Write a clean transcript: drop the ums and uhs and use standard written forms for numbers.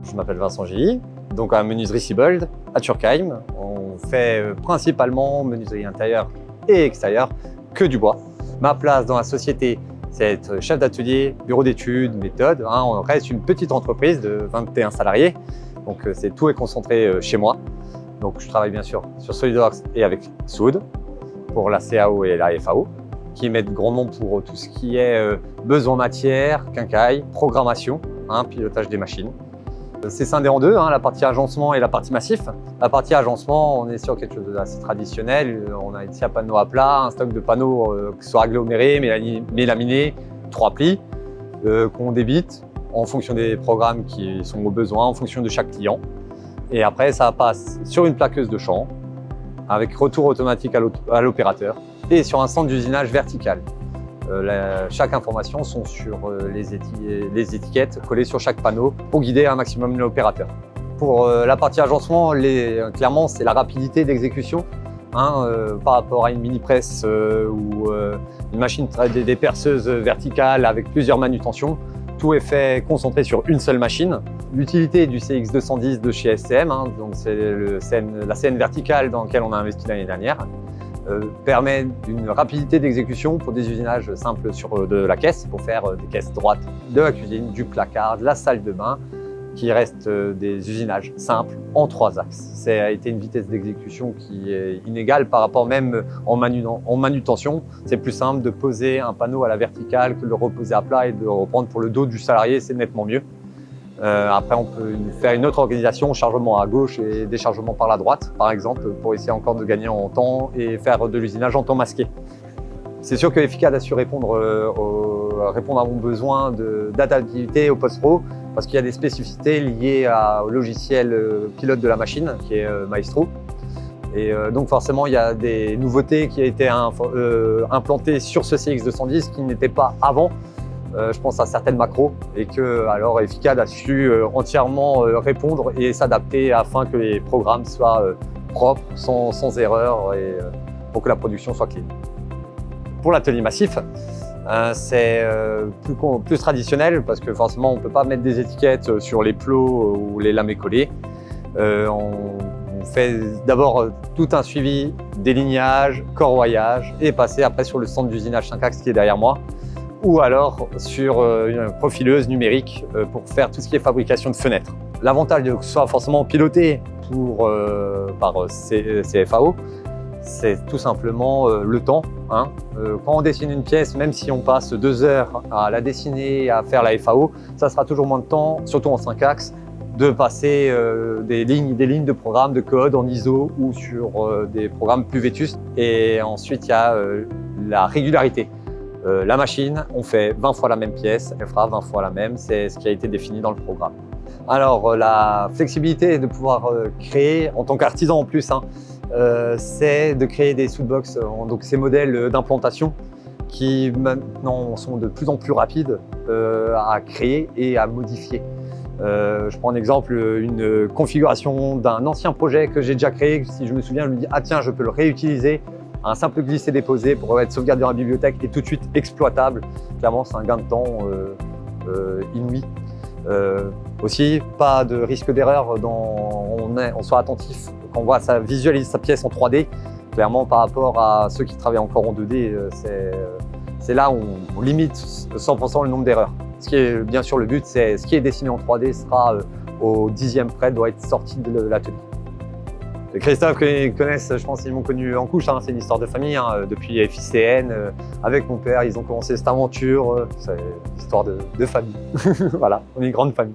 Je m'appelle Vincent Gilly, donc à Menuiserie Siebold à Turkheim. On fait principalement menuiserie intérieure et extérieure, que du bois. Ma place dans la société, c'est être chef d'atelier, bureau d'études, méthode. On reste une petite entreprise de 21 salariés, donc tout est concentré chez moi. Donc je travaille bien sûr sur SolidWorks et avec Soud pour la CAO et la FAO, qui mettent grandement pour tout ce qui est besoin matière, quincaille, programmation, pilotage des machines. C'est scindé en deux, la partie agencement et la partie massif. La partie agencement, on est sur quelque chose d'assez traditionnel. On a ici un panneau à plat, un stock de panneaux qui sont agglomérés, mais laminés, 3 plis, qu'on débite en fonction des programmes qui sont aux besoins, en fonction de chaque client. Et après, ça passe sur une plaqueuse de champ, avec retour automatique à l'opérateur, et sur un centre d'usinage vertical. Chaque information sont sur les étiquettes collées sur chaque panneau pour guider un maximum l'opérateur. Pour la partie agencement, clairement, c'est la rapidité d'exécution par rapport à une mini-presse ou une machine des perceuses verticales avec plusieurs manutentions. Tout est fait concentré sur une seule machine. L'utilité du CX210 de chez SCM, donc c'est la CN verticale dans laquelle on a investi l'année dernière, permet une rapidité d'exécution pour des usinages simples sur de la caisse, pour faire des caisses droites de la cuisine, du placard, de la salle de bain, qui restent des usinages simples en 3 axes. Ça a été une vitesse d'exécution qui est inégale par rapport même en manutention. C'est plus simple de poser un panneau à la verticale que de le reposer à plat et de le reprendre pour le dos du salarié, c'est nettement mieux. Après, on peut faire une autre organisation, chargement à gauche et déchargement par la droite, par exemple, pour essayer encore de gagner en temps et faire de l'usinage en temps masqué. C'est sûr que Efficad a su répondre à mon besoin d'adaptivité au post-pro, parce qu'il y a des spécificités liées au logiciel pilote de la machine, qui est Maestro. Et donc forcément, il y a des nouveautés qui ont été implantées sur ce CX210 qui n'étaient pas avant. Je pense à certaines macros et que alors Efficad a su entièrement répondre et s'adapter afin que les programmes soient propres, sans erreur et pour que la production soit clean. Pour l'atelier massif, c'est plus traditionnel parce que forcément on ne peut pas mettre des étiquettes sur les plots ou les lames collées. On fait d'abord tout un suivi délignage, corroyage et passer après sur le centre d'usinage 5 axes qui est derrière moi, ou alors sur une profileuse numérique pour faire tout ce qui est fabrication de fenêtres. L'avantage de que ce soit forcément piloté par CFAO, c'est tout simplement le temps. Quand on dessine une pièce, même si on passe 2 heures à la dessiner, à faire la FAO, ça sera toujours moins de temps, surtout en 5 axes, de passer des lignes de programmes, de code en ISO ou sur des programmes plus vétustes. Et ensuite, il y a la régularité. La machine, on fait 20 fois la même pièce, elle fera 20 fois la même, c'est ce qui a été défini dans le programme. Alors la flexibilité de pouvoir créer, en tant qu'artisan en plus, c'est de créer des soudbox, donc ces modèles d'implantation qui maintenant sont de plus en plus rapides à créer et à modifier. Je prends un exemple, une configuration d'un ancien projet que j'ai déjà créé, si je me souviens, je me dis « Ah tiens, je peux le réutiliser ». Un simple glisser-déposer pour être sauvegardé dans la bibliothèque et tout de suite exploitable. Clairement, c'est un gain de temps inouï. Aussi, pas de risque d'erreur, on soit attentif quand on voit visualise sa pièce en 3D. Clairement, par rapport à ceux qui travaillent encore en 2D, c'est là où on limite 100% le nombre d'erreurs. Ce qui est bien sûr le but, c'est ce qui est dessiné en 3D sera au 10e près, doit être sorti de l'atelier. Christophe, qu'ils connaissent, je pense qu'ils m'ont connu en couche, c'est une histoire de famille. Depuis FICN, avec mon père, ils ont commencé cette aventure, c'est une histoire de famille. Voilà, on est une grande famille.